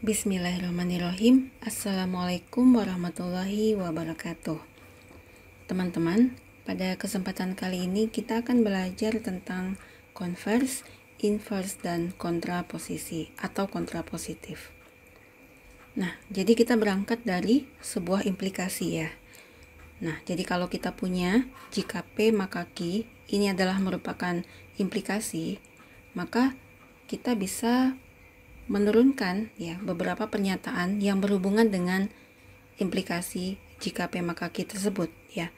Bismillahirrahmanirrahim. Assalamualaikum warahmatullahi wabarakatuh. Teman-teman, pada kesempatan kali ini kita akan belajar tentang converse, inverse, dan kontraposisi atau kontrapositif. Nah, jadi kita berangkat dari sebuah implikasi ya. Nah, jadi kalau kita punya jika P maka Q, ini adalah merupakan implikasi, maka kita bisa menurunkan ya beberapa pernyataan yang berhubungan dengan implikasi jika P maka Q tersebut ya.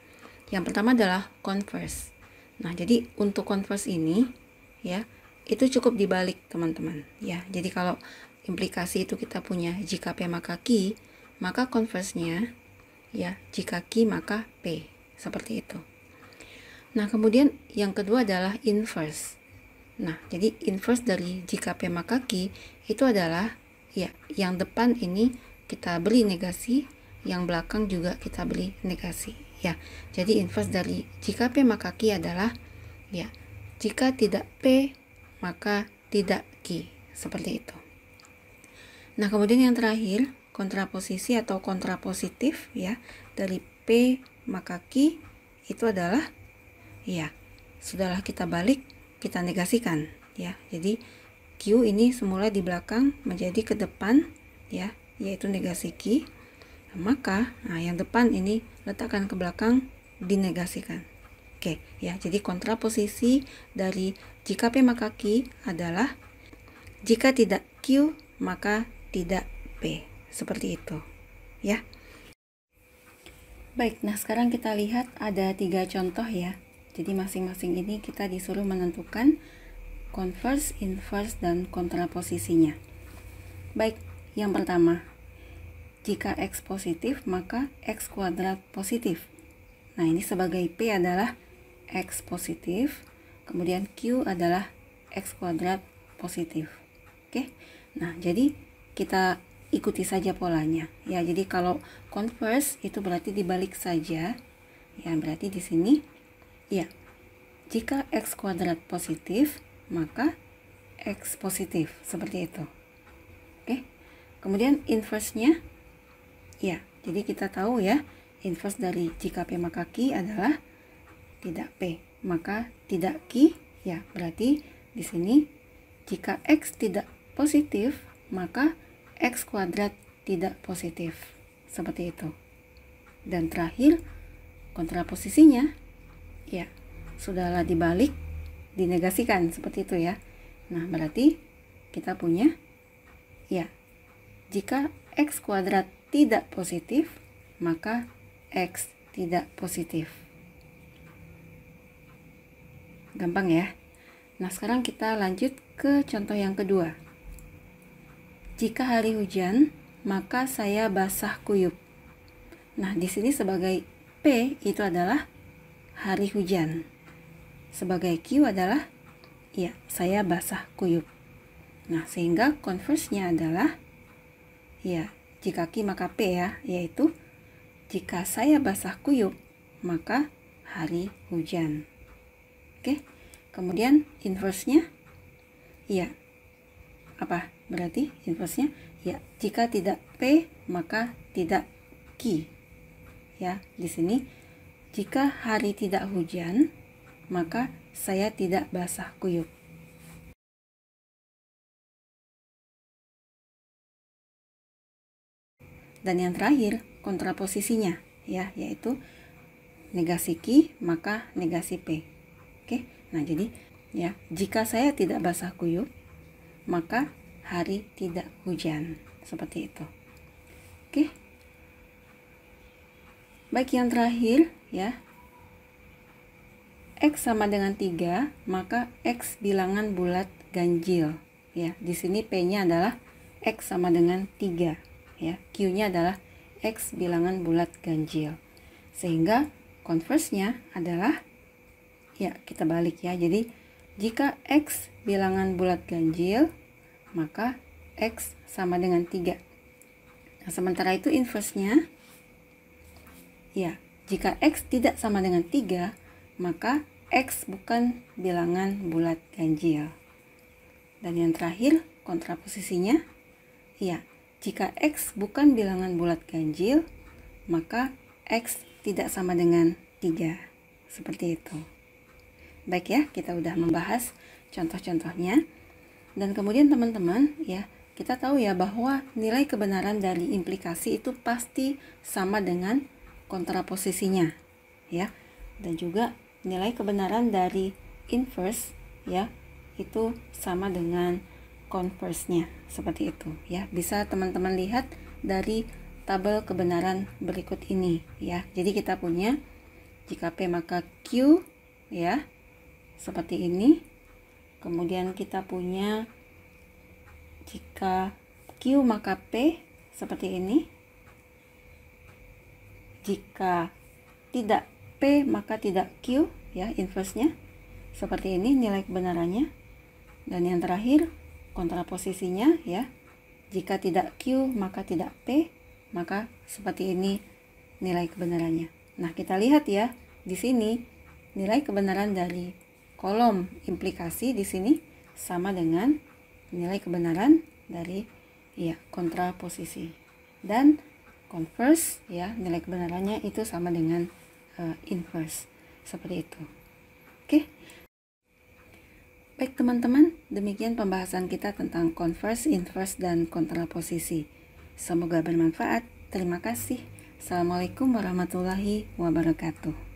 Yang pertama adalah converse. Nah, jadi untuk converse ini ya, itu cukup dibalik teman-teman ya. Jadi kalau implikasi itu kita punya jika P maka Q, maka converse-nya ya jika Q maka P, seperti itu. Nah, kemudian yang kedua adalah inverse. Nah, jadi inverse dari jika P maka Q itu adalah ya yang depan ini kita beri negasi, yang belakang juga kita beri negasi ya. Jadi inverse dari jika P maka Q adalah ya jika tidak P maka tidak Q, seperti itu. Nah, kemudian yang terakhir kontraposisi atau kontrapositif ya dari P maka Q itu adalah ya sudahlah kita balik, kita negasikan ya. Jadi Q ini semula di belakang menjadi ke depan ya, yaitu negasi Q. Maka yang depan ini letakkan ke belakang, dinegasikan. Oke ya, jadi kontraposisi dari jika P maka Q adalah jika tidak Q maka tidak P, seperti itu ya. Baik, nah sekarang kita lihat ada 3 contoh ya. Jadi masing-masing ini kita disuruh menentukan converse, inverse, dan kontraposisinya. Baik, yang pertama, jika X positif maka X kuadrat positif. Nah, ini sebagai P adalah X positif, kemudian Q adalah X kuadrat positif. Oke, nah jadi kita ikuti saja polanya ya. Jadi kalau converse itu berarti dibalik saja ya, berarti di sini ya, jika X kuadrat positif, maka X positif, seperti itu. Oke. Kemudian inverse-nya, ya, jadi kita tahu ya, inverse dari jika P maka Q adalah tidak P, maka tidak Q, ya, berarti di sini jika X tidak positif, maka X kuadrat tidak positif, seperti itu. Dan terakhir, kontraposisinya, ya, sudahlah dibalik, dinegasikan, seperti itu ya. Nah, berarti kita punya ya, jika X kuadrat tidak positif, maka X tidak positif. Gampang ya. Nah, sekarang kita lanjut ke contoh yang kedua. Jika hari hujan, maka saya basah kuyup. Nah, di sini sebagai P itu adalah hari hujan. Sebagai Q adalah ya, saya basah kuyup. Nah, sehingga converse-nya adalah ya, jika Q maka P ya, yaitu jika saya basah kuyup, maka hari hujan. Oke. Kemudian inverse-nya ya, apa? Berarti inverse-nya ya, jika tidak P maka tidak Q. Ya, di sini jika hari tidak hujan, maka saya tidak basah kuyup. Dan yang terakhir, kontraposisinya ya, yaitu negasi Q maka negasi P. Oke. Nah, jadi ya, jika saya tidak basah kuyup, maka hari tidak hujan, seperti itu. Oke. Baik, yang terakhir ya, X sama dengan 3, maka X bilangan bulat ganjil ya. Di sini P-nya adalah X sama dengan 3 ya. Q-nya adalah X bilangan bulat ganjil. Sehingga converse-nya adalah ya, kita balik ya. Jadi jika X bilangan bulat ganjil, maka X sama dengan 3. Nah, sementara itu inverse-nya ya, jika X tidak sama dengan 3, maka X bukan bilangan bulat ganjil. Dan yang terakhir, kontraposisinya ya, Jika X bukan bilangan bulat ganjil, maka X tidak sama dengan 3. Seperti itu. Baik ya, kita udah membahas contoh-contohnya. Dan kemudian teman-teman ya, kita tahu ya bahwa nilai kebenaran dari implikasi itu pasti sama dengan kontraposisinya ya. Dan juga nilai kebenaran dari inverse ya, itu sama dengan converse-nya. Seperti itu ya. Bisa teman-teman lihat dari tabel kebenaran berikut ini ya. Jadi kita punya jika P maka Q ya, seperti ini. Kemudian kita punya jika Q maka P seperti ini. Jika tidak P maka tidak Q ya, inverse-nya. Seperti ini nilai kebenarannya. Dan yang terakhir kontraposisinya ya. Jika tidak Q maka tidak P, maka seperti ini nilai kebenarannya. Nah, kita lihat ya, di sini nilai kebenaran dari kolom implikasi di sini sama dengan nilai kebenaran dari ya kontraposisi. Dan converse ya, nilai kebenarannya itu sama dengan inverse. Seperti itu. Oke. Baik teman-teman, demikian pembahasan kita tentang converse, inverse, dan kontraposisi. Semoga bermanfaat. Terima kasih. Assalamualaikum warahmatullahi wabarakatuh.